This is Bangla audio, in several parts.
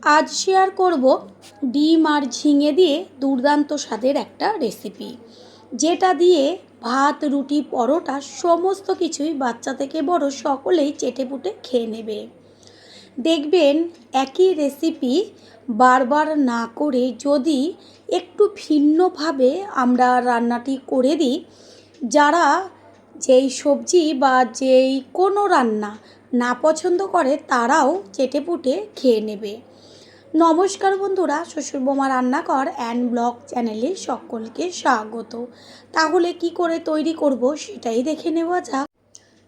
আজ শেয়ার করব ডিম আর ঝিঙে দিয়ে দুর্দান্ত স্বাদের একটা রেসিপি, যেটা দিয়ে ভাত, রুটি, পরোটা সমস্ত কিছুই বাচ্চা থেকে বড় সকলেই চেটেপুটে খেয়ে নেবে। দেখবেন একই রেসিপি বারবার না করে যদি একটু ভিন্নভাবে আমরা রান্নাটি করে দিই, যারা যেই সবজি বা যেই কোনো রান্না না পছন্দ করে তারাও চেটেপুটে খেয়ে নেবে। নমস্কার বন্ধুরা, শ্বশুরবৌমা রান্নাঘর অ্যান্ড ব্লগ চ্যানেলে সকলকে স্বাগত। তাহলে কি করে তৈরি করব সেটাই দেখে নেওয়া যাক।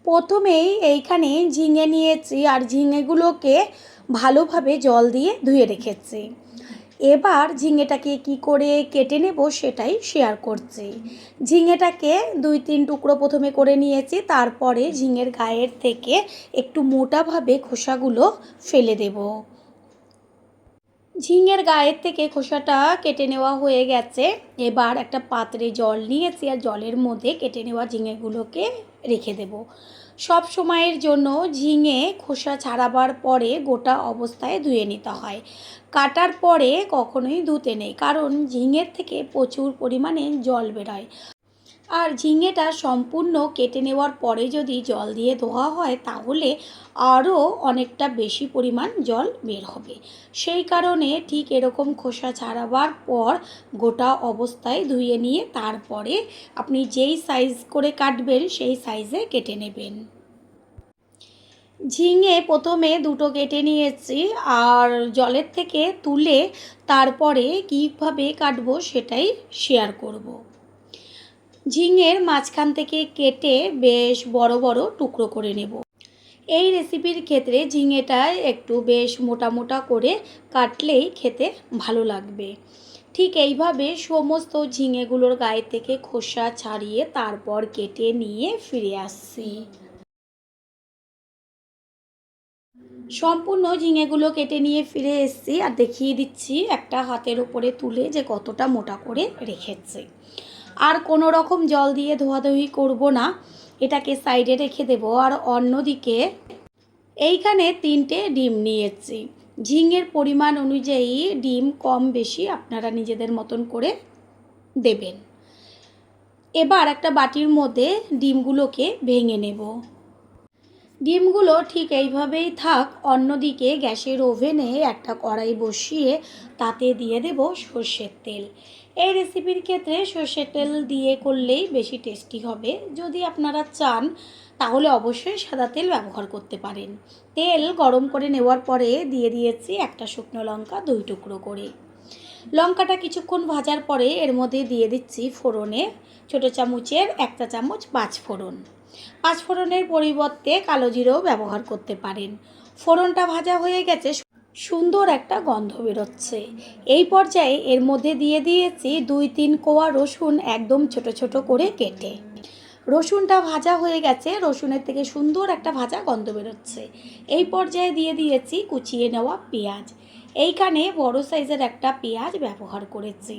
প্রথমেই এইখানে ঝিঙে নিয়েছি আর ঝিঙেগুলোকে ভালোভাবে জল দিয়ে ধুয়ে রেখেছি। এবার ঝিঙেটাকে কি করে কেটে নেব সেটাই শেয়ার করছি। ঝিঙেটাকে 2-3 টুকরো প্রথমে করে নিয়েছি, তারপরে ঝিঙের গায়ের থেকে একটু মোটাভাবে খোসাগুলো ফেলে দেব। ঝিঙের গায়ের থেকে খোসাটা কেটে নেওয়া হয়ে গেছে। এবার একটা পাত্রে জল নিয়েছি আর জলের মধ্যে কেটে নেওয়া ঝিঙেগুলোকে রেখে দেব। সব সময়ের জন্য ঝিঙে খোসা ছাড়াবার পরে গোটা অবস্থায় ধুয়ে নিতে হয়। কাটার পরে কখনোই ধুতে নেই, কারণ ঝিঙের থেকে প্রচুর পরিমাণে জল বেরোয়। আর ঝিঙেটা সম্পূর্ণ কেটে নেওয়ার পরে যদি জল দিয়ে ধোয়া হয় তাহলে আরও অনেকটা বেশি পরিমাণ জল বের হবে। সেই কারণে ঠিক এরকম খোসা ছাড়াবার পর গোটা অবস্থায় ধুয়ে নিয়ে তারপরে আপনি যেই সাইজ করে কাটবেন সেই সাইজে কেটে নেবেন। ঝিঙে প্রথমে দুটো কেটে নিয়েছি আর জলের থেকে তুলে তারপরে কীভাবে কাটবো সেটাই শেয়ার করব। ঝিঙের মাঝখান থেকে কেটে বেশ বড় বড় টুকরো করে নেব। এই রেসিপির ক্ষেত্রে ঝিঙেটা একটু বেশ মোটা মোটা করে কাটলেই খেতে ভালো লাগবে। ঠিক এইভাবে সমস্ত ঝিঙেগুলোর গায়ে থেকে খোসা ছাড়িয়ে তারপর কেটে নিয়ে ফিরে আসছি। সম্পূর্ণ ঝিঙেগুলো কেটে নিয়ে ফিরে এসেছি আর দেখিয়ে দিচ্ছি একটা হাতের উপরে তুলে যে কতটা মোটা করে রেখেছে। আর কোনো রকম জল দিয়ে ধোয়াধুয়ি করব না, এটাকে সাইডে রেখে দেব। আর অন্যদিকে এইখানে 3টে ডিম নিয়েছি। ঝিঙের পরিমাণ অনুযায়ী ডিম কম বেশি আপনারা নিজেদের মতন করে দেবেন। এবার একটা বাটির মধ্যে ডিমগুলোকে ভেঙে নেব। ডিমগুলো ঠিক এইভাবেই থাক। অন্যদিকে গ্যাসের ওভেনে একটা কড়াই বসিয়ে তাতে দিয়ে দেব সর্ষের তেল। এই রেসিপির ক্ষেত্রে সর্ষের তেল দিয়ে করলেই বেশি টেস্টি হবে। যদি আপনারা চান তাহলে অবশ্যই সাদা তেল ব্যবহার করতে পারেন। তেল গরম করে নেওয়ার পরে দিয়ে দিয়েছি একটা শুকনো লঙ্কা 2 টুকরো করে। লঙ্কাটা কিছুক্ষণ ভাজার পরে এর মধ্যে দিয়ে দিচ্ছি ফোড়নে ছোটো চামচের 1 চা চামচ 5 ফোড়ন। 5 ফোড়নের পরিবর্তে কালো জিরেও ব্যবহার করতে পারেন। ফোড়নটা ভাজা হয়ে গেছে, সুন্দর একটা গন্ধ বেরোচ্ছে। এই পর্যায়ে এর মধ্যে দিয়ে দিয়েছি 2-3 কোয়া রসুন একদম ছোট ছোট করে কেটে। রসুনটা ভাজা হয়ে গেছে, রসুনের থেকে সুন্দর একটা ভাজা গন্ধ বেরোচ্ছে। এই পর্যায়ে দিয়ে দিয়েছি কুচিয়ে নেওয়া পেঁয়াজ। এইখানে বড় সাইজের একটা পেঁয়াজ ব্যবহার করেছি।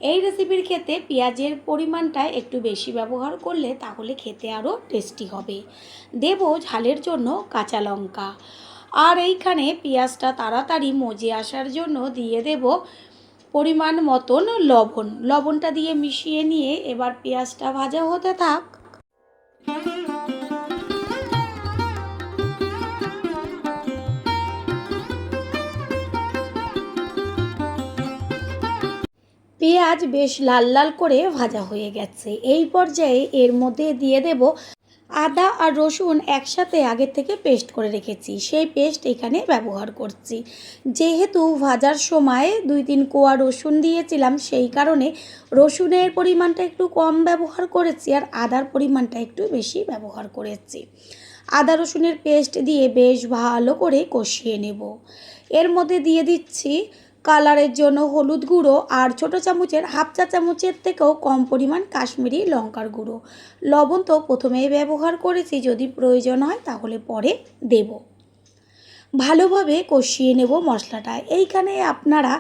এই রেসিপির ক্ষেত্রে পেঁয়াজের পরিমাণটা একটু বেশি ব্যবহার করলে তাহলে খেতে আরও টেস্টি হবে। দেব ঝালের জন্য কাঁচা লঙ্কা। আর এইখানে পেঁয়াজটা তাড়াতাড়ি মজে আসার জন্য দিয়ে দেব পরিমাণ মতন লবণ। লবণটা দিয়ে মিশিয়ে নিয়ে এবার পেঁয়াজটা ভাজা হতে থাক। পেঁয়াজ বেশ লাল লাল করে ভাজা হয়ে গেছে। এই পর্যায়ে এর মধ্যে দিয়ে দেব আদা আর রসুন একসাথে আগের থেকে পেস্ট করে রেখেছি, সেই পেস্ট এখানে ব্যবহার করছি। যেহেতু ভাজার সময় 2-3 কোয়া রসুন দিয়েছিলাম, সেই কারণে রসুনের পরিমাণটা একটু কম ব্যবহার করেছি আর আদার পরিমাণটা একটু বেশি ব্যবহার করেছি। আদা রসুনের পেস্ট দিয়ে বেশ ভালো করে কষিয়ে নেব। এর মধ্যে দিয়ে দিচ্ছি কালারের জন্য হলুদ গুঁড়ো আর ছোটো চামচের 1/2 চা চামচের থেকেও কম পরিমাণ কাশ্মীরি লঙ্কার গুঁড়ো। লবণ তো প্রথমেই ব্যবহার করেছি, যদি প্রয়োজন হয় তাহলে পরে দেব। ভালোভাবে কষিয়ে নেব মশলাটা। এইখানে আপনারা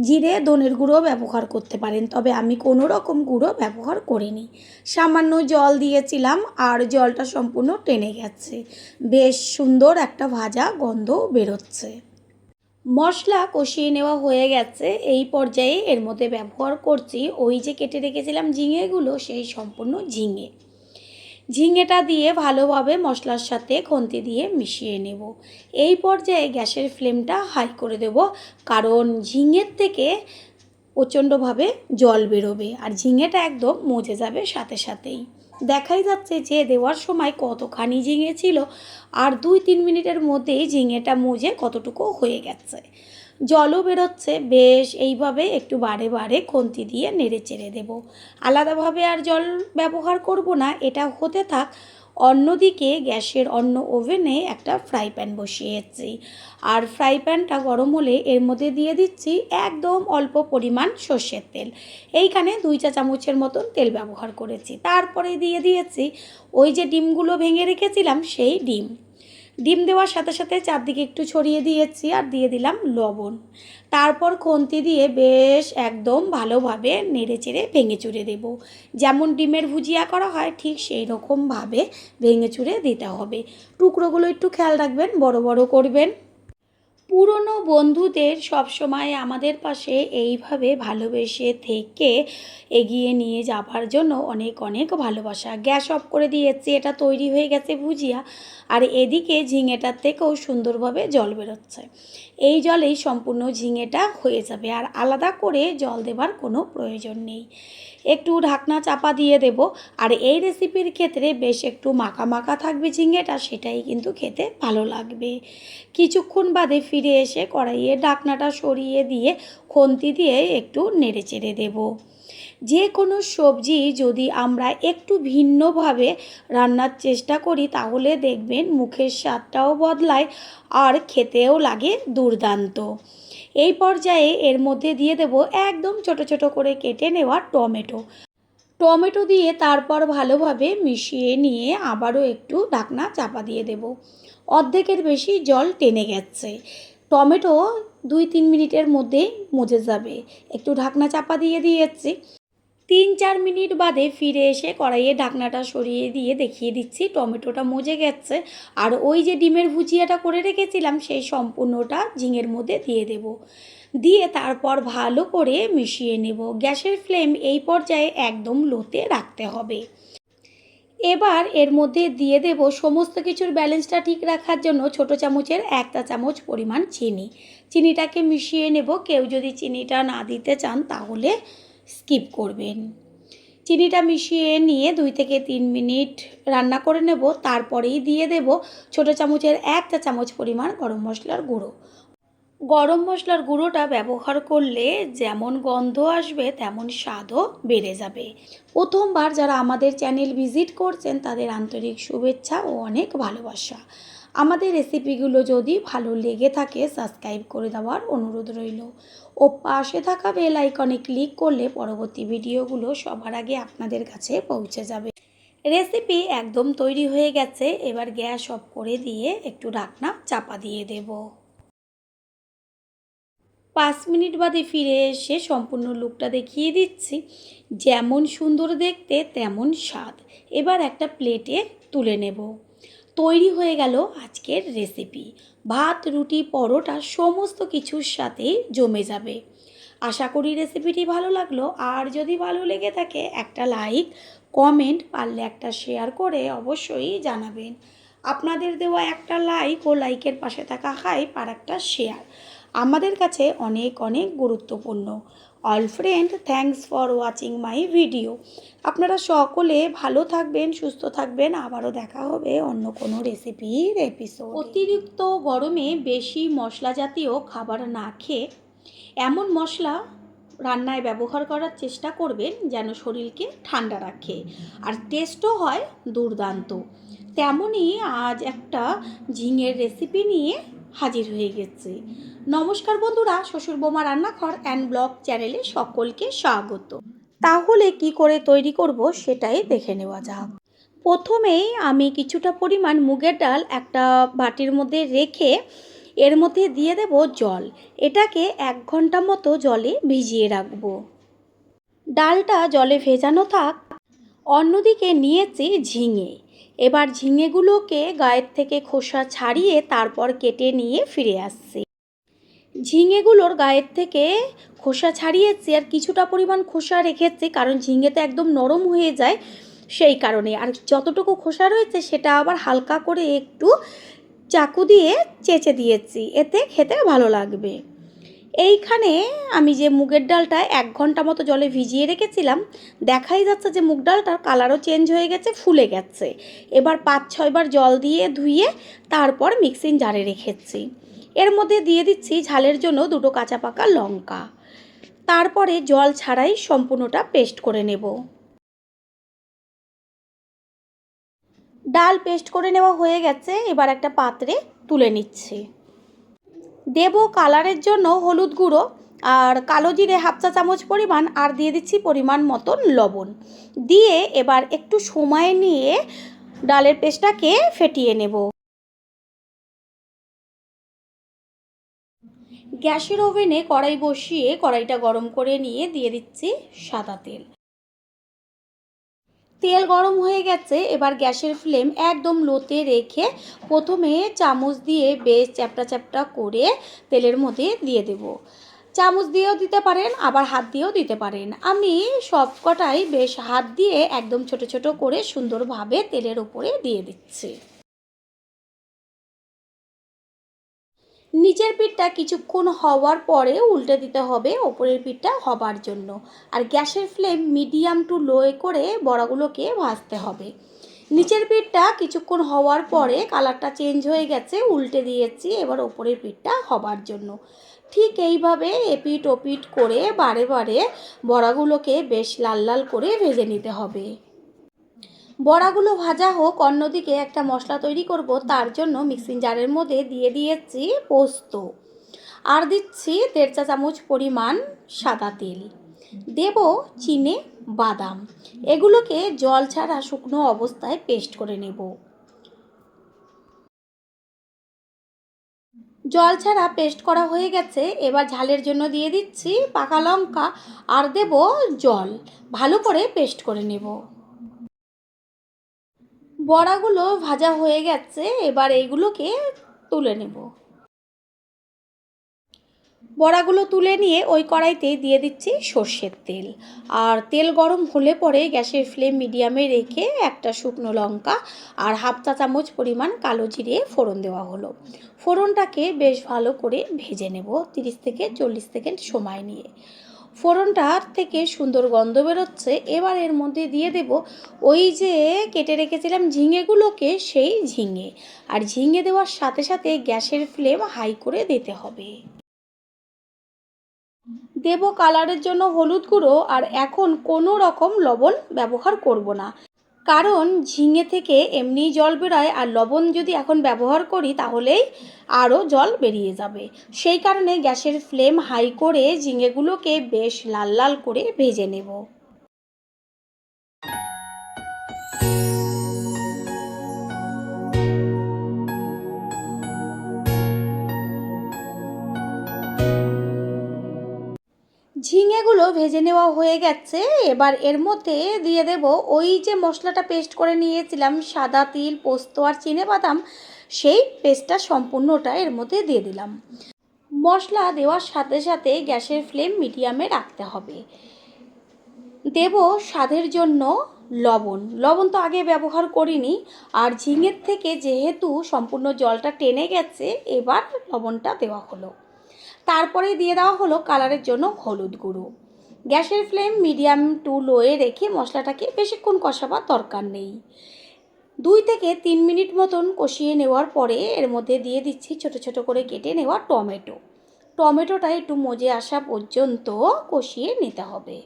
জিরে ধনের গুঁড়ো ব্যবহার করতে পারেন, তবে আমি কোনো রকম গুঁড়ো ব্যবহার করিনি। সামান্য জল দিয়েছিলাম আর জলটা সম্পূর্ণ টেনে গেছে। বেশ সুন্দর একটা ভাজা গন্ধ বেরোচ্ছে। মশলা কষিয়ে নেওয়া হয়ে গেছে। এই পর্যায়ে এর মধ্যে ব্যবহার করছি ওই যে কেটে রেখেছিলাম ঝিঙেগুলো, সেই সম্পূর্ণ ঝিঙেটা দিয়ে ভালোভাবে মশলার সাথে খুন্তি দিয়ে মিশিয়ে নেব। এই পর্যায়ে গ্যাসের ফ্লেমটা হাই করে দেব, কারণ ঝিঙের থেকে প্রচণ্ডভাবে জল বেরোবে আর ঝিঙেটা একদম মজে যাবে সাথে সাথেই। দেখাই যাচ্ছে যে দেওয়ার সময় কতখানি ঝিঙে ছিল, আর 2-3 মিনিটের মধ্যেই ঝিঙেটা মজে কতটুকু হয়ে গেছে। জলও বেরোচ্ছে বেশ। এইভাবে একটু বারে বারে খুন্তি দিয়ে নেড়ে চেড়ে দেবো। আলাদাভাবে আর জল ব্যবহার করব না, এটা হতে থাক। অন্যদিকে গ্যাসের অন্য ওভেনে একটা ফ্রাই প্যান বসিয়েছি, আর ফ্রাই প্যানটা গরম হলে এর মধ্যে দিয়ে দিচ্ছি একদম অল্প পরিমাণ সর্ষের তেল। এইখানে 2 চা চামচের মতন তেল ব্যবহার করেছি। তারপরে দিয়ে দিয়েছি ওই যে ডিমগুলো ভেঙে রেখেছিলাম সেই ডিম দেওয়ার সাথে সাথে চারদিকে একটু ছড়িয়ে দিয়েছি আর দিয়ে দিলাম লবণ। তারপর খুন্তি দিয়ে বেশ একদম ভালোভাবে নেড়ে চেড়ে ভেঙে চুরে দেব। যেমন ডিমের ভুজিয়া করা হয় ঠিক সেই রকমভাবে ভেঙে চুরে দিতে হবে। টুকরোগুলো একটু খেয়াল রাখবেন, বড় বড় করবেন। পুরনো বন্ধুদের সবসময় আমাদের পাশে এইভাবে ভালোবেসে থেকে এগিয়ে নিয়ে যাবার জন্য অনেক অনেক ভালোবাসা। গ্যাস অফ করে দিয়েছি, এটা তৈরি হয়ে গেছে ভুজিয়া। আর এদিকে ঝিঙেটার থেকেও সুন্দরভাবে জল বেরোচ্ছে। এই জলেই সম্পূর্ণ ঝিঙেটা হয়ে যাবে, আর আলাদা করে জল দেবার কোনো প্রয়োজন নেই। একটু ঢাকনা চাপা দিয়ে দেব। আর এই রেসিপির ক্ষেত্রে বেশ একটু মাখা মাখা থাকবে ঝিঙেটা, সেটাই কিন্তু খেতে ভালো লাগবে। কিছুক্ষণ বাদে ফিরে এসে কড়াইয়ে ঢাকনাটা সরিয়ে দিয়ে খুন্তি দিয়ে একটু নেড়ে চেড়ে দেব। যে কোনো সবজি যদি আমরা একটু ভিন্নভাবে রান্নার চেষ্টা করি তাহলে দেখবেন মুখের স্বাদটাও বদলায় আর খেতেও লাগে দুর্দান্ত। এই পর্যায়ে এর মধ্যে দিয়ে দেব একদম ছোট ছোট করে কেটে নেওয়া টমেটো দিয়ে তারপর ভালোভাবে মিশিয়ে নিয়ে আবারও একটু ঢাকনা চাপা দিয়ে দেব। অর্ধেকের বেশি জল টেনে গেছে। টমেটো 2-3 মিনিটের মধ্যেই মজে যাবে। একটু ঢাকনা চাপা দিয়ে দিয়েছি। 3-4 মিনিট বাদে ফিরে এসে কড়াইয়ে ঢাকনাটা সরিয়ে দিয়ে দেখিয়ে দিচ্ছি টমেটোটা মজে গেছে। আর ওই যে ডিমের ভুজিয়াটা করে রেখেছিলাম সেই সম্পূর্ণটা ঝিঙের মধ্যে দিয়ে দেব। দিয়ে তারপর ভালো করে মিশিয়ে নেব। গ্যাসের ফ্লেম এই পর্যায়ে একদম লোতে রাখতে হবে। এবার এর মধ্যে দিয়ে দেব সমস্ত কিছুর ব্যালেন্সটা ঠিক রাখার জন্য ছোট চামচের 1 চা চামচ পরিমাণ চিনিটাকে মিশিয়ে নেব। কেউ যদি চিনিটা না দিতে চান তাহলে স্কিপ করবেন। চিনিটা মিশিয়ে নিয়ে 2-3 মিনিট রান্না করে নেব। তারপরেই দিয়ে দেব ছোট চামচের 1 চা চামচ পরিমাণ গরম মশলার গুঁড়ো। গরম মশলার গুঁড়োটা ব্যবহার করলে যেমন গন্ধ আসবে তেমন স্বাদও বেড়ে যাবে। প্রথমবার যারা আমাদের চ্যানেল ভিজিট করছেন তাদের আন্তরিক শুভেচ্ছা ও অনেক ভালোবাসা। আমাদের রেসিপিগুলো যদি ভালো লেগে থাকে সাবস্ক্রাইব করে দেওয়ার অনুরোধ রইল। ও পাশে থাকা বেল আইকনে ক্লিক করলে পরবর্তী ভিডিওগুলো সবার আগে আপনাদের কাছে পৌঁছে যাবে। রেসিপি একদম তৈরি হয়ে গেছে। এবার গ্যাস অফ করে দিয়ে একটু ঢাকনা চাপা দিয়ে দেব। 5 মিনিট বাদে ফিরে এসে সম্পূর্ণ লুকটা দেখিয়ে দিচ্ছি। যেমন সুন্দর দেখতে তেমন স্বাদ। এবার একটা প্লেটে তুলে নেব। তৈরি হয়ে গেল আজকের রেসিপি। ভাত, রুটি, পরোটা সমস্ত কিছুর সাথে জমে যাবে। আশা করি রেসিপিটি ভালো লাগলো। আর যদি ভালো লেগে থাকে একটা লাইক, কমেন্ট, পারলে একটা শেয়ার করে অবশ্যই জানাবেন। আপনাদের দেওয়া একটা লাইক ও লাইকের পাশে থাকা হাইপ আর একটা শেয়ার আমাদের কাছে অনেক অনেক গুরুত্বপূর্ণ। All friend, thanks for watching my video. আপনারা সকলে ভালো থাকবেন, সুস্থ থাকবেন। আবারও দেখা হবে অন্য কোনো রেসিপির এপিসোড। অতিরিক্ত গরমে বেশি মশলা জাতীয় খাবার না খেয়ে এমন মশলা রান্নায় ব্যবহার করার চেষ্টা করবেন যেন শরীরকে ঠান্ডা রাখে আর টেস্টও হয় দুর্দান্ত। তেমনই আজ একটা ঝিঙের রেসিপি নিয়ে হাজির হয়ে গেছে। নমস্কার বন্ধুরা, শ্বশুর বৌমা রান্নাঘর অ্যান্ড ব্লগ চ্যানেলে সকলকে স্বাগত। তাহলে কি করে তৈরি করব সেটাই দেখে নেওয়া যাক। প্রথমেই আমি কিছুটা পরিমাণ মুগের ডাল একটা বাটির মধ্যে রেখে এর মধ্যে দিয়ে দেব জল। এটাকে 1 ঘন্টা মতো জলে ভিজিয়ে রাখবো। ডালটা জলে ভেজানো থাক। অন্যদিকে নিয়েছি ঝিঙে। এবার ঝিঙেগুলোকে গায়ের থেকে খোসা ছাড়িয়ে তারপর কেটে নিয়ে ফিরে আসছি। ঝিঙেগুলোর গায়ের থেকে খোসা ছাড়িয়েছি আর কিছুটা পরিমাণ খোসা রেখেছি, কারণ ঝিঙেতে একদম নরম হয়ে যায় সেই কারণে। আর যতটুকু খোসা রয়েছে সেটা আবার হালকা করে একটু চাকু দিয়ে চেঁচে দিয়েছি, এতে খেতে ভালো লাগবে। এইখানে আমি যে মুগের ডালটা 1 ঘন্টা মতো জলে ভিজিয়ে রেখেছিলাম, দেখাই যাচ্ছে যে মুগ ডালটার কালারও চেঞ্জ হয়ে গেছে, ফুলে গেছে। এবার 5-6 বার জল দিয়ে ধুয়ে তারপর মিক্সিং জারে রেখেছি। এর মধ্যে দিয়ে দিচ্ছি ঝালের জন্য 2টো কাঁচা পাকা লঙ্কা। তারপরে জল ছাড়াই সম্পূর্ণটা পেস্ট করে নেব। ডাল পেস্ট করে নেওয়া হয়ে গেছে, এবার একটা পাত্রে তুলে নিচ্ছি। দেব কালারের জন্য হলুদ গুঁড়ো আর কালো জিরে 1/2 চা চামচ পরিমাণ, আর দিয়ে দিচ্ছি পরিমাণ মতন লবণ। দিয়ে এবার একটু সময় নিয়ে ডালের পেস্টটাকে ফেটিয়ে নেব। গ্যাসের ওভেনে কড়াই বসিয়ে কড়াইটা গরম করে নিয়ে দিয়ে দিচ্ছি সাদা তেল। তেল গরম হয়ে গেছে, এবার গ্যাসের ফ্লেম একদম লোতে রেখে প্রথমে চামচ দিয়ে বেশ চ্যাপটা চ্যাপটা করে তেলের মধ্যে দিয়ে দেব। চামচ দিয়েও দিতে পারেন, আবার হাত দিয়েও দিতে পারেন। আমি সব কটাই বেশ হাত দিয়ে একদম ছোট ছোট করে সুন্দরভাবে তেলের উপরে দিয়ে দিচ্ছি। নিচের পিঠটা কিছুক্ষণ হওয়ার পরে উল্টে দিতে হবে ওপরের পিঠটা হবার জন্য। আর গ্যাসের ফ্লেম মিডিয়াম টু লো করে বড়াগুলোকে ভাজতে হবে। নিচের পিঠটা কিছুক্ষণ হওয়ার পরে কালারটা চেঞ্জ হয়ে গেছে, উল্টে দিয়েছি এবার ওপরের পিঠটা হবার জন্য। ঠিক এইভাবে এপিট ওপিট করে বারে বারে বড়াগুলোকে বেশ লাল লাল করে ভেজে নিতে হবে। বড়াগুলো ভাজা হোক, অন্যদিকে একটা মশলা তৈরি করব, তার জন্য মিক্সিং জারের মধ্যে দিয়ে দিয়েছি পোস্ত, আর দিচ্ছি 1.5 চা চামচ পরিমাণ সাদা তেল, দেব চিনে বাদাম। এগুলোকে জল ছাড়া শুকনো অবস্থায় পেস্ট করে নেব। জল ছাড়া পেস্ট করা হয়ে গেছে, এবার ঝালের জন্য দিয়ে দিচ্ছি পাকা লঙ্কা আর দেব জল, ভালো করে পেস্ট করে নেব। বড়াগুলো ভাজা হয়ে গেছে, এবার এইগুলোকে তুলে নেব। বড়াগুলো তুলে নিয়ে ওই কড়াইতে দিয়ে দিচ্ছি সর্ষের তেল। আর তেল গরম হলে পরে গ্যাসের ফ্লেম মিডিয়ামে রেখে একটা শুকনো লঙ্কা আর 1/2 চা চামচ পরিমাণ কালো জিরে ফোড়ন দেওয়া হলো। ফোড়নটাকে বেশ ভালো করে ভেজে নেব 30 থেকে 40 সেকেন্ড সময় নিয়ে। ফোড়নটার থেকে সুন্দর গন্ধ বেরোচ্ছে, এবার এর মধ্যে দিয়ে দেব ওই যে কেটে রেখেছিলাম ঝিঙেগুলোকে, সেই ঝিঙে। আর ঝিঙে দেওয়ার সাথে সাথে গ্যাসের ফ্লেম হাই করে দিতে হবে। দেব কালারের জন্য হলুদ গুঁড়ো, আর এখন কোনো রকম লবণ ব্যবহার করব না, কারণ ঝিঙে থেকে এমনিই জল বেরোয়, আর লবণ যদি এখন ব্যবহার করি তাহলেই আরও জল বেরিয়ে যাবে। সেই কারণে গ্যাসের ফ্লেম হাই করে ঝিঙেগুলোকে বেশ লাল লাল করে ভেজে নেব। ঝিঙেগুলো ভেজে নেওয়া হয়ে গেছে, এবার এর মধ্যে দিয়ে দেব ওই যে মশলাটা পেস্ট করে নিয়েছিলাম সাদা তিল পোস্ত আর চিনেবাদাম, সেই পেস্টটা সম্পূর্ণটা এর মধ্যে দিয়ে দিলাম। মশলা দেওয়ার সাথে সাথে গ্যাসের ফ্লেম মিডিয়ামে রাখতে হবে। দেব স্বাদের জন্য লবণ। লবণ তো আগে ব্যবহার করিনি, আর ঝিঙের থেকে যেহেতু সম্পূর্ণ জলটা টেনে গেছে, এবার লবণটা দেওয়া হলো। তারপরে দিয়ে দেওয়া হলো কালারের জন্য হলুদ গুঁড়ো। গ্যাসের ফ্লেম মিডিয়াম টু লোয়ে রেখে মশলাটাকে বেশিক্ষণ কষাবার দরকার নেই। 2 থেকে 3 মিনিট মতন কষিয়ে নেওয়ার পরে এর মধ্যে দিয়ে দিচ্ছি ছোট ছোট করে কেটে নেওয়া টমেটো। টমেটোটা একটু মজে আসা পর্যন্ত কষিয়ে নিতে হবে।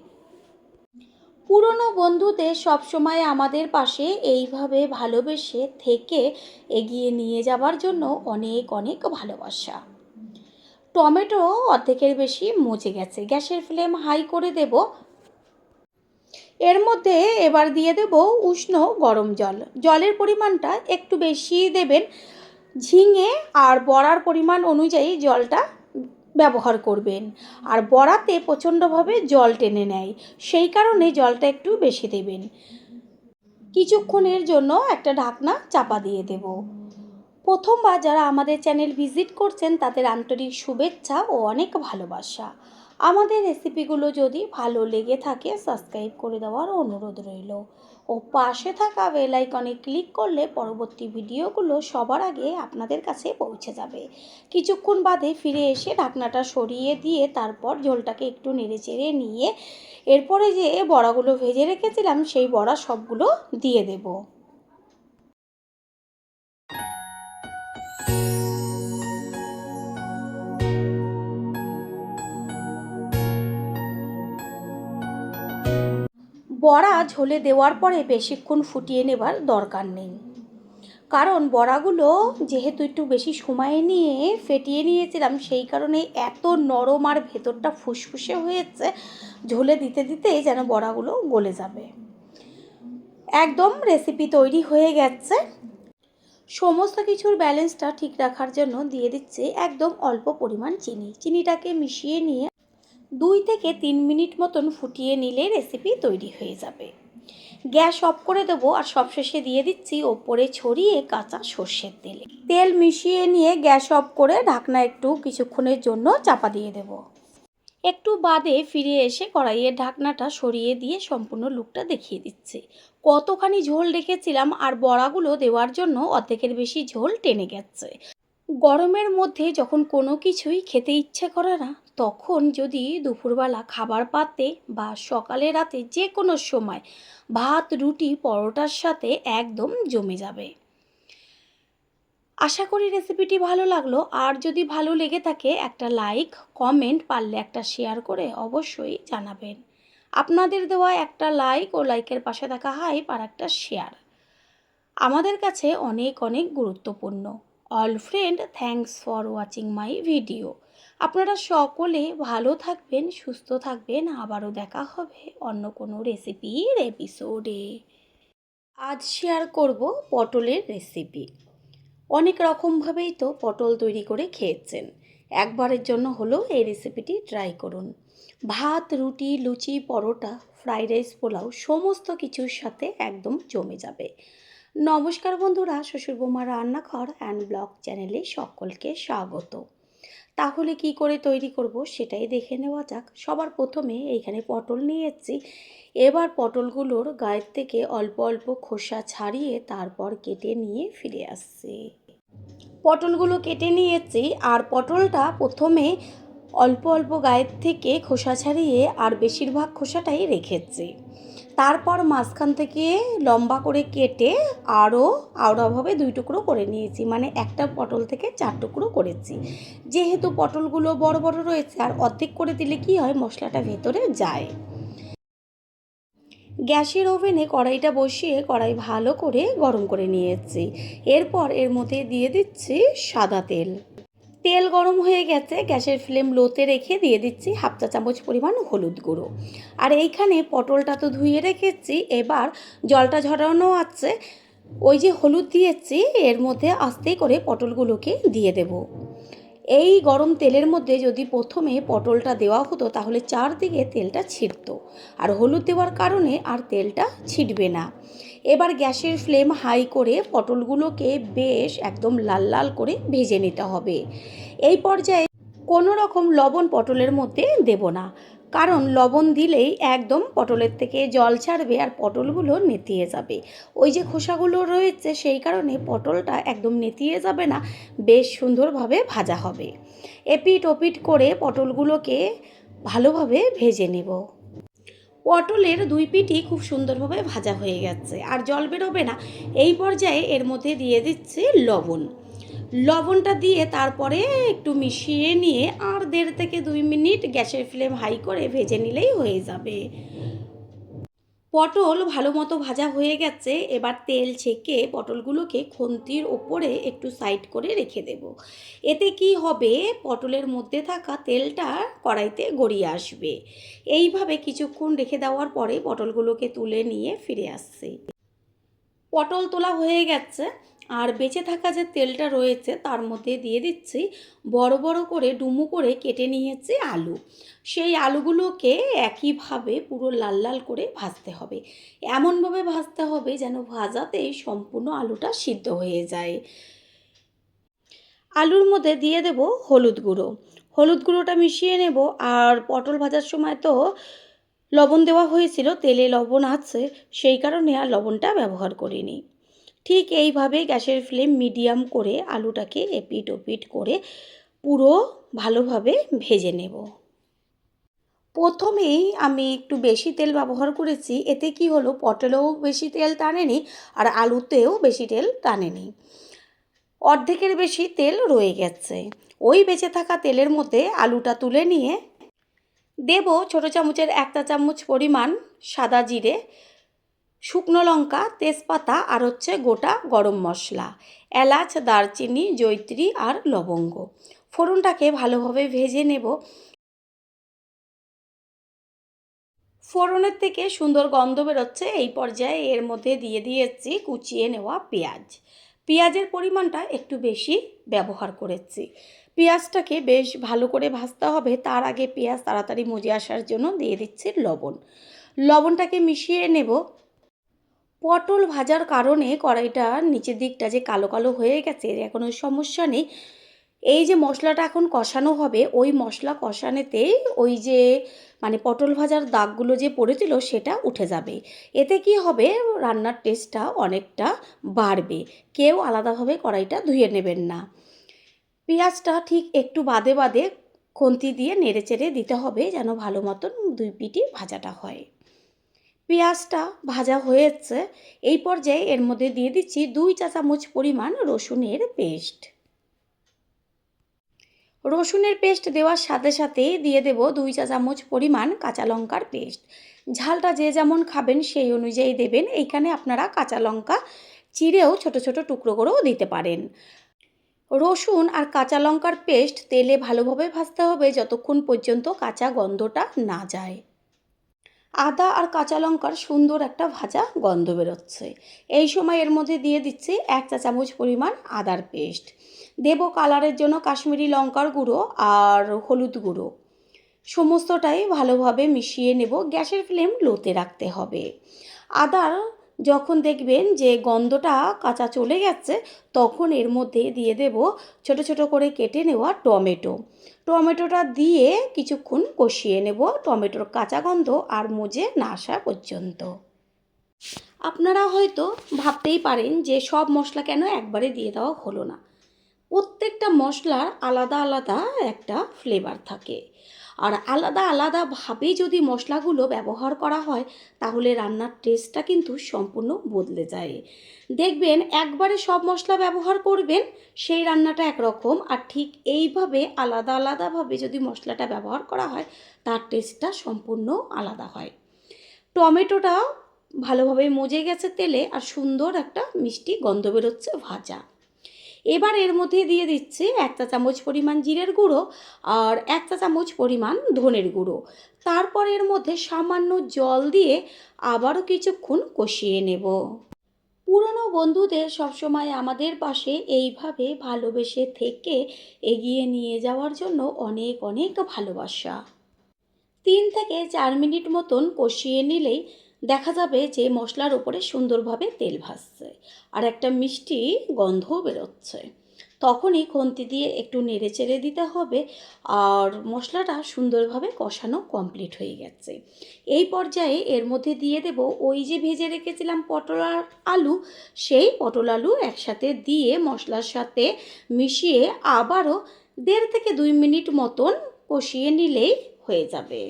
পুরনো বন্ধুদের সবসময় আমাদের পাশে এইভাবে ভালোবেসে থেকে এগিয়ে নিয়ে যাবার জন্য অনেক অনেক ভালোবাসা। টমেটো অর্ধেকের বেশি মজে গেছে, গ্যাসের ফ্লেম হাই করে দেব। এর মধ্যে এবার দিয়ে দেব উষ্ণ গরম জল। জলের পরিমাণটা একটু বেশি দেবেন, ঝিঙে আর বড়ার পরিমাণ অনুযায়ী জলটা ব্যবহার করবেন। আর বড়াতে প্রচণ্ডভাবে জল টেনে নেয়, সেই কারণে জলটা একটু বেশি দেবেন। কিছুক্ষণের জন্য একটা ঢাকনা চাপা দিয়ে দেব। প্রথমবার যারা আমাদের চ্যানেল ভিজিট করছেন তাদের আন্তরিক শুভেচ্ছা ও অনেক ভালোবাসা। আমাদের রেসিপিগুলো যদি ভালো লেগে থাকে সাবস্ক্রাইব করে দেওয়ার অনুরোধ রইল ও পাশে থাকা বেল আইকনে ক্লিক করলে পরবর্তী ভিডিওগুলো সবার আগে আপনাদের কাছে পৌঁছে যাবে। কিছুক্ষণ বাদে ফিরে এসে ঢাকনাটা সরিয়ে দিয়ে তারপর ঝোলটাকে একটু নেড়েচেড়ে নিয়ে এরপরে যে বড়াগুলো ভেজে রেখেছিলাম সেই বড়া সবগুলো দিয়ে দেব। বড়া ঝোলে দেওয়ার পরে বেশিক্ষণ ফুটিয়ে নেবার দরকার নেই, কারণ বড়াগুলো যেহেতু একটু বেশি সময় নিয়ে ফেটিয়ে নিয়েছিলাম সেই কারণে এত নরম আর ভেতরটা ফুসফুসে হয়েছে, ঝোলে দিতে দিতেই যেন বড়াগুলো গলে যাবে। একদম রেসিপি তৈরি হয়ে গেছে। সমস্ত কিছুর ব্যালেন্সটা ঠিক রাখার জন্য দিয়ে দিচ্ছি একদম অল্প পরিমাণ চিনি। চিনিটাকে মিশিয়ে নিয়ে 2 থেকে 3 মিনিট মতন ফুটিয়ে নিলে রেসিপি তৈরি হয়ে যাবে। গ্যাস অফ করে দেবো আর সবশেষে দিয়ে দিচ্ছি ওপরে ছড়িয়ে কাঁচা সর্ষের তেল। তেল মিশিয়ে নিয়ে গ্যাস অফ করে ঢাকনা একটু কিছুক্ষণের জন্য চাপা দিয়ে দেব। একটু বাদে ফিরে এসে কড়াইয়ের ঢাকনাটা সরিয়ে দিয়ে সম্পূর্ণ লুকটা দেখিয়ে দিচ্ছি। কতখানি ঝোল রেখেছিলাম আর বড়াগুলো দেওয়ার জন্য অর্ধেকের বেশি ঝোল টেনে গেছে। গরমের মধ্যে যখন কোনো কিছুই খেতে ইচ্ছে করে না, তখন যদি দুপুরবেলা খাবার পাতে বা সকালে রাতে যে কোনো সময় ভাত রুটি পরোটার সাথে একদম জমে যাবে। আশা করি রেসিপিটি ভালো লাগলো, আর যদি ভালো লেগে থাকে একটা লাইক কমেন্ট পারলে একটা শেয়ার করে অবশ্যই জানাবেন। আপনাদের দেওয়া একটা লাইক ও লাইকের পাশে থাকা হাইপ আর একটা শেয়ার আমাদের কাছে অনেক অনেক গুরুত্বপূর্ণ। All friend, thanks for watching my video. আপনারা সকলে ভালো থাকবেন, সুস্থ থাকবেন। আবারও দেখা হবে অন্য কোনো রেসিপির এপিসোডে। আজ শেয়ার করব পটলের রেসিপি। অনেক রকমভাবেই তো পটল তৈরি করে খেয়েছেন, একবারের জন্য হলেও এই রেসিপিটি ট্রাই করুন। ভাত রুটি লুচি পরোটা ফ্রাইড রাইস পোলাও সমস্ত কিছুর সাথে একদম জমে যাবে। নমস্কার বন্ধুরা, শ্বশুর বৌমা রান্নাঘর অ্যান্ড ব্লগ চ্যানেলে সকলকে স্বাগত। তাহলে কি করে তৈরি করব সেটাই দেখে নেওয়া যাক। সবার প্রথমে এইখানে পটল নিয়ে এসেছি। এবার পটলগুলোর গায়ের থেকে অল্প অল্প খোসা ছাড়িয়ে তারপর কেটে নিয়ে ফিরে আসছি। পটলগুলো কেটে নিয়েছি আর পটলটা প্রথমে অল্প অল্প গায়ের থেকে খোসা ছাড়িয়ে আর বেশিরভাগ খোসাটাই রেখেছি। তারপর মাঝখান থেকে লম্বা করে কেটে আরও আওড়াভাবে 2 টুকরো করে নিয়েছি, মানে একটা পটল থেকে 4 টুকরো করেছি। যেহেতু পটলগুলো বড় বড় রয়েছে আর অর্ধেক করে দিলে কি হয় মশলাটা ভেতরে যায়। গ্যাসের ওভেনে কড়াইটা বসিয়ে কড়াই ভালো করে গরম করে নিয়েছি। এরপর এর মধ্যে দিয়ে দিচ্ছি সাদা তেল। তেল গরম হয়ে গেছে, গ্যাসের ফ্লেম লোতে রেখে দিয়ে দিচ্ছি 1/2 চা চামচ পরিমাণ হলুদ গুঁড়ো। আর এইখানে পটলটা তো ধুয়ে রেখেছি, এবার জলটা ঝরানো আছে। ওই যে হলুদ দিয়েছি এর মধ্যে আস্তে করে পটলগুলোকে দিয়ে দেব। এই গরম তেলের মধ্যে যদি প্রথমে পটলটা দেওয়া হতো তাহলে চারদিকে তেলটা ছিটতো, আর হলুদ দেওয়ার কারণে আর তেলটা ছিটবে না। এবার গ্যাসের ফ্লেম হাই করে পটলগুলোকে বেশ একদম লাল লাল করে ভেজে নিতে হবে। এই পর্যায়ে কোনো রকম লবণ পটলের মধ্যে দেব না, কারণ লবণ দিলেই একদম পটলের থেকে জল ছাড়বে আর পটলগুলো নেতিয়ে যাবে। ওই যে খোসাগুলো রয়েছে সেই কারণে পটলটা একদম নেতিয়ে যাবে না, বেশ সুন্দরভাবে ভাজা হবে। এপিট ওপিট করে পটলগুলোকে ভালোভাবে ভেজে নেব। পটলের 2 পিঠই খুব সুন্দরভাবে ভাজা হয়ে গেছে আর জল বেরোবে না। এই পর্যায়ে এর মধ্যে দিয়ে দিচ্ছি লবণ। লবণটা দিয়ে তারপরে একটু মিশিয়ে নিয়ে আর 1.5 থেকে 2 মিনিট গ্যাসের ফ্লেম হাই করে ভেজে নিলেই হয়ে যাবে। পটল ভালো মতো ভাজা হয়ে গেছে, এবার তেল ছেঁকে পটলগুলোকে খুন্তির ওপরে একটু সাইড করে রেখে দেব। এতে কি হবে, পটলের মধ্যে থাকা তেলটা কড়াইতে গড়িয়ে আসবে। এইভাবে কিছুক্ষণ রেখে দেওয়ার পরে পটলগুলোকে তুলে নিয়ে ফিরে আসছি। পটল তোলা হয়ে গেছে আর বেঁচে থাকা যে তেলটা রয়েছে তার মধ্যে দিয়ে দিচ্ছি বড় বড় করে ডুমু করে কেটে নিয়েছি আলু। সেই আলুগুলোকে একইভাবে পুরো লাল লাল করে ভাজতে হবে। এমনভাবে ভাজতে হবে যেন ভাজাতেই সম্পূর্ণ আলুটা সিদ্ধ হয়ে যায়। আলুর মধ্যে দিয়ে দেব হলুদ গুঁড়ো। হলুদ গুঁড়োটা মিশিয়ে নেব। আর পটল ভাজার সময় তো লবণ দেওয়া হয়েছিল, তেলে লবণ আছে, সেই কারণে আর লবণটা ব্যবহার করিনি। ঠিক এইভাবে গ্যাসের ফ্লেম মিডিয়াম করে আলুটাকে এপিট ওপিট করে পুরো ভালোভাবে ভেজে নেব। প্রথমেই আমি একটু বেশি তেল ব্যবহার করেছি, এতে কি হলো, পটলেও বেশি তেল টানেনি আর আলুতেও বেশি তেল টানেনি, অর্ধেকের বেশি তেল রয়ে গেছে। ওই বেঁচে থাকা তেলের মধ্যে আলুটা তুলে নিয়ে দেব ছোটো চামচের 1 চা চামচ পরিমাণ সাদা জিরে, শুকনো লঙ্কা, তেজপাতা আর গোটা গরম মশলা, এলাচ, দারচিনি, জয়িত্রী আর লবঙ্গ। ফোড়নটাকে ভালোভাবে ভেজে নেব। ফোড়নের থেকে সুন্দর গন্ধ বেরোচ্ছে, এই পর্যায়ে এর মধ্যে দিয়ে দিয়েছি কুচিয়ে নেওয়া পেঁয়াজ। পেঁয়াজের পরিমাণটা একটু বেশি ব্যবহার করেছি। পেঁয়াজটাকে বেশ ভালো করে ভাজতে হবে, তার আগে পেঁয়াজ তাড়াতাড়ি মজে আসার জন্য দিয়ে দিচ্ছি লবণ। লবণটাকে মিশিয়ে নেব। পটল ভাজার কারণে কড়াইটা নিচের দিকটা যে কালো কালো হয়ে গেছে এর কোনো সমস্যা নেই। এই যে মশলাটা এখন কষানো হবে, ওই মশলা কষানোতেই ওই যে পটল ভাজার দাগগুলো যে পড়েছিল সেটা উঠে যাবে। এতে কি হবে, রান্নার টেস্টটা অনেকটা বাড়বে। কেউ আলাদাভাবে কড়াইটা ধুয়ে নেবেন না। পেঁয়াজটা ঠিক একটু বাদে বাদে খুন্তি দিয়ে নেড়ে চেড়ে দিতে হবে, যেন ভালো মতন দুই পিঠই ভাজাটা হয়। পেঁয়াজটা ভাজা হয়েছে, এই পর্যায়ে এর মধ্যে দিয়ে দিচ্ছি 2 চা চামচ পরিমাণ রসুনের পেস্ট। রসুনের পেস্ট দেওয়ার সাথে সাথেই দিয়ে দেব 2 চা চামচ পরিমাণ কাঁচা লঙ্কার পেস্ট। ঝালটা যে যেমন খাবেন সেই অনুযায়ী দেবেন। এইখানে আপনারা কাঁচা লঙ্কা চিড়েও ছোট ছোট টুকরো করেও দিতে পারেন। রসুন আর কাঁচা লঙ্কার পেস্ট তেলে ভালোভাবে ভাজতে হবে যতক্ষণ পর্যন্ত কাঁচা গন্ধটা না যায়। আদা আর কাঁচা লঙ্কার সুন্দর একটা ভাজা গন্ধ বেরোচ্ছে। এই সময় এর মধ্যে দিয়ে দিচ্ছি 1 চা চামচ পরিমাণ আদার পেস্ট। দেব কালারের জন্য কাশ্মীরি লঙ্কার গুঁড়ো আর হলুদ গুঁড়ো। সমস্তটাই ভালোভাবে মিশিয়ে নেব। গ্যাসের ফ্লেম লোতে রাখতে হবে। আদার যখন দেখবেন যে গন্ধটা কাঁচা চলে গেছে, তখন এর মধ্যে দিয়ে দেব ছোট ছোট করে কেটে নেওয়া টমেটো। টমেটোটা দিয়ে কিছুক্ষণ কষিয়ে নেব, টমেটোর কাঁচা গন্ধ আর মজে না আসা পর্যন্ত। আপনারা হয়তো ভাবতেই পারেন যে সব মশলা কেন একবারে দিয়ে দেওয়া হলো না। প্রত্যেকটা মশলার আলাদা আলাদা একটা ফ্লেভার থাকে, আর আলাদা আলাদাভাবে যদি মশলাগুলো ব্যবহার করা হয় তাহলে রান্নার টেস্টটা কিন্তু সম্পূর্ণ বদলে যায়। দেখবেন একবারে সব মশলা ব্যবহার করবেন সেই রান্নাটা একরকম, আর ঠিক এইভাবে আলাদা আলাদাভাবে যদি মশলাটা ব্যবহার করা হয় তার টেস্টটা সম্পূর্ণ আলাদা হয়। টমেটোটা ভালোভাবে মজে গেছে তেলে, আর সুন্দর একটা মিষ্টি গন্ধ বেরোচ্ছে ভাজা। এবার এর মধ্যে দিয়ে দিচ্ছি 1 চা চামচ পরিমাণ জিরের গুঁড়ো আর 1 চা চামচ পরিমাণ ধনের গুঁড়ো। তারপর এর মধ্যে সামান্য জল দিয়ে আবারও কিছুক্ষণ কষিয়ে নেব। পুরনো বন্ধুদের সবসময় আমাদের পাশে এইভাবে ভালোবেসে থেকে এগিয়ে নিয়ে যাওয়ার জন্য অনেক অনেক ভালোবাসা। 3 থেকে 4 মিনিট মতন কষিয়ে নিলেই দেখা যাবে যে মশলার উপরে সুন্দরভাবে তেল ভাসছে আর একটা মিষ্টি গন্ধও বেরোচ্ছে। তখনই খুন্তি দিয়ে একটু নেড়ে চেড়ে দিতে হবে, আর মশলাটা সুন্দরভাবে কষানো কমপ্লিট হয়ে গেছে। এই পর্যায়ে এর মধ্যে দিয়ে দেব ওই যে ভেজে রেখেছিলাম পটল আর আলু, সেই পটল আলু একসাথে দিয়ে মশলার সাথে মিশিয়ে আবারও 1.5 থেকে 2 মিনিট মতন কষিয়ে নিলেই হয়ে যাবে।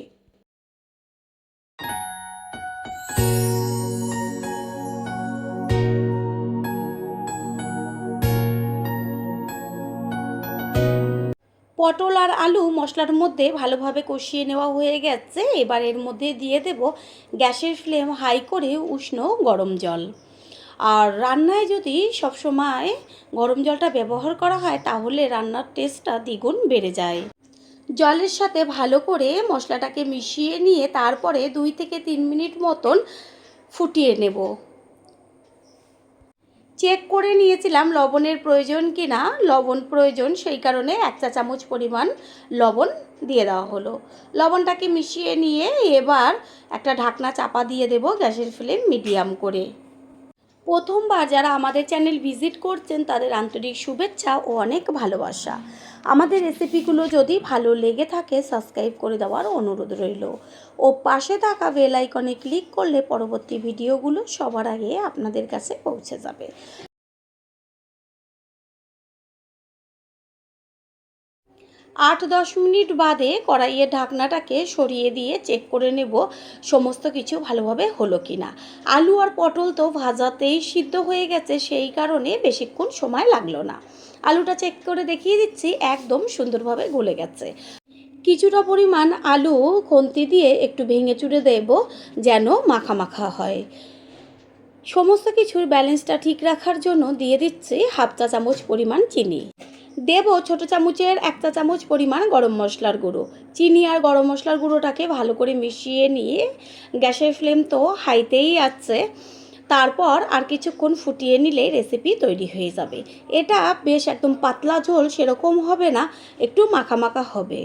পটল আর আলু মশলার মধ্যে ভালোভাবে কষিয়ে নেওয়া হয়ে গেছে। এবার এর মধ্যে দিয়ে দেব গ্যাসের ফ্লেম হাই করে উষ্ণ গরম জল। আর রান্নায় যদি সবসময় গরম জলটা ব্যবহার করা হয় তাহলে রান্নার টেস্টটা দ্বিগুণ বেড়ে যায়। জলের সাথে ভালো করে মশলাটাকে মিশিয়ে নিয়ে তারপরে 2 থেকে 3 মিনিট মতন ফুটিয়ে নেব। চেক করে নিয়েছিলাম লবণের প্রয়োজন কি না। লবণ প্রয়োজন, সেই কারণে 1 চা চামচ পরিমাণ লবণ দিয়ে দেওয়া হলো। লবণটাকে মিশিয়ে নিয়ে এবার একটা ঢাকনা চাপা দিয়ে দেব গ্যাসের ফ্লেম মিডিয়াম করে। প্রথমবার যারা আমাদের চ্যানেল ভিজিট করছেন তাদের আন্তরিক শুভেচ্ছা ও অনেক ভালোবাসা। আমাদের রেসিপিগুলো যদি ভালো লেগে থাকে সাবস্ক্রাইব করে দেওয়ার অনুরোধ রইল ও পাশে থাকা বেল আইকনে ক্লিক করলে পরবর্তী ভিডিওগুলো সবার আগে আপনাদের কাছে পৌঁছে যাবে। 8-10 মিনিট বাদে কড়াইয়ের ঢাকনাটাকে সরিয়ে দিয়ে চেক করে নেব সমস্ত কিছু ভালোভাবে হলো কি না। আলু আর পটল তো ভাজাতেই সিদ্ধ হয়ে গেছে, সেই কারণে বেশিক্ষণ সময় লাগলো না। আলুটা চেক করে দেখিয়ে দিচ্ছি, একদম সুন্দরভাবে গলে গেছে। কিছুটা পরিমাণ আলু খুন্তি দিয়ে একটু ভেঙে চুড়ে দেব যেন মাখা মাখা হয়। সমস্ত কিছুর ব্যালেন্সটা ঠিক রাখার জন্য দিয়ে দিচ্ছি 1/2 চা চামচ পরিমাণ চিনি। দেব ছোটো চামচের 1 চা চামচ পরিমাণ গরম মশলার গুঁড়ো। চিনি আর গরম মশলার গুঁড়োটাকে ভালো করে মিশিয়ে নিয়ে গ্যাসের ফ্লেম তো হাইতেই আছে, তারপর আর কিছুক্ষণ ফুটিয়ে নিলে রেসিপি তৈরি হয়ে যাবে। এটা বেশ একদম পাতলা ঝোল সেরকম হবে না, একটু মাখা মাখা হবে।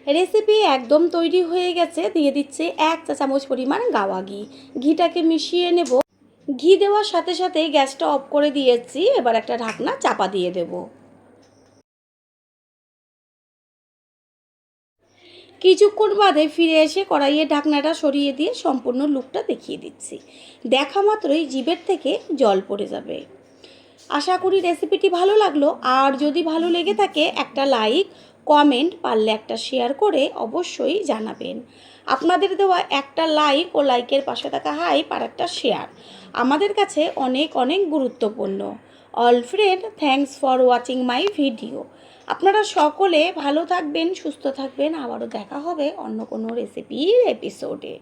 রেসিপি একদম তৈরি হয়ে গেছে। দিয়ে দিচ্ছি 1 চা চামচ পরিমাণ গাওয়া ঘি। ঘিটাকে মিশিয়ে নেব। ঘি দেওয়ার সাথে সাথেই গ্যাসটা অফ করে দিয়েছি, এবার একটা ঢাকনা চাপা দিয়ে দেব। কিছুক্ষণ বাদে ফিরে এসে কড়াইয়ের ঢাকনাটা সরিয়ে দিয়ে সম্পূর্ণ লুকটা দেখিয়ে দিচ্ছি। দেখা মাত্রই জিভের থেকে জল পড়ে যাবে। আশা করি রেসিপিটি ভালো লাগলো, আর যদি ভালো লেগে থাকে একটা লাইক, কমেন্ট, পারলে একটা শেয়ার করে অবশ্যই জানাবেন। আপনাদের দেওয়া একটা লাইক ও লাইকের পাশে থাকা হাইপ আর একটা শেয়ার আমাদের কাছে অনেক অনেক গুরুত্বপূর্ণ। All friend, thanks for watching my video. আপনারা সকলে ভালো থাকবেন, সুস্থ থাকবেন। আবারও দেখা হবে অন্য কোনো রেসিপির এপিসোডে।